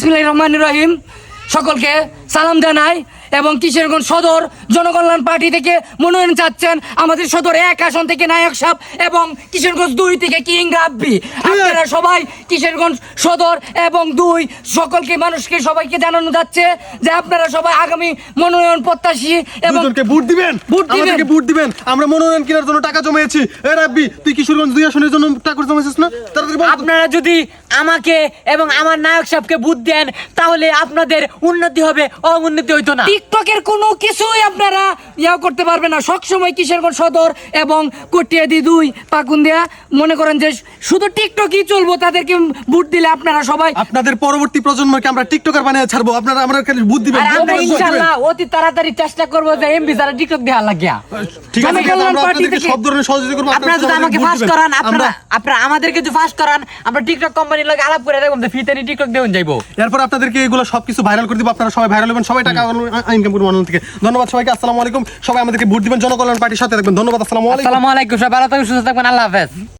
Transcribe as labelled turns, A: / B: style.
A: বিসমিল্লাহির রহমানির রহিম। সকলকে সালাম জানাই এবং কিশোরগঞ্জ সদর জনকল্যাণ পার্টি থেকে মনোনয়ন চাচ্ছেন আমাদের সদর 1 আসন থেকে নায়ক সাহেব এবং কিশোরগঞ্জ 2 থেকে কিং রাব্বি। আপনারা সবাই কিশোরগঞ্জ সদর এবং 2 সকলকে মানুষকে সবাইকে জানানো যাচ্ছে যে আপনারা সবাই আগামী মনোনয়ন প্রত্যাশী এবং
B: ভোট দিবেন, আমাদেরকে ভোট দিবেন। আমরা মনোনয়ন কেনার জন্য টাকা জমিয়েছি। এ রাব্বি, তুই কিশোরগঞ্জ 2 আসনের জন্য টাকা জমাইছিস না? তাড়াতাড়ি বল।
C: আপনারা যদি আমাকে এবং আমার নায়ক সাহেবকে ভোট দেন তাহলে আপনাদের উন্নতি হবে, অবনতি হইতো না।
A: টিকটকের কোনো কিছুই আপনারা করতে পারবেন না। সবসময় কিশোরগঞ্জ সদর এবং কটিয়াদি 2 পাকুন্দিয়া মনে করেন যে শুধু টিকটকই চলবো, তাদেরকে ভোট দিলে আপনারা সবাই
B: আপনাদের পরবর্তী প্রজন্মকে আমরা টিকটকার বানিয়ে ছাড়বো। আপনারা আমরা ভোট দিবেন।
C: আর আমরা ইনশাআল্লাহ অতি তাড়াতাড়ি চেষ্টা করব যে এমবি যারা টিকটক দেয়া লাগিয়া।
B: ঠিক আছে, আমরা আপনাদেরকে সব ধরনের সহযোগিতা করব।
C: আপনারা যদি আমাকে ফাস্ট করান, আপনারা আমাদেরকে যদি ফাস্ট করান, আমরা টিকটক কোম্পানির লগে আলাপ করে দেখব যে ফিতে নি টিকটক দেউন যাইবো।
B: এরপর আপনাদেরকে এগুলো সবকিছু ভাইরাল করে দিব। আপনারা সবাই ভাইরাল হবেন, সবাই টাকা ইনকাম করবেন অনলাইন থেকে। ধন্যবাদ সবাইকে। আসসালামু আলাইকুম। সবাই আমাদেরকে ভোট দিবেন, জনকল্যাণ পার্টির সাথে থাকবেন। ধন্যবাদ। আসসালামু আলাইকুম।
C: আসসালামু আলাইকুম। সবাই ভালো থাকবেন, সুস্থ থাকবেন। আল্লাহ হাফেজ।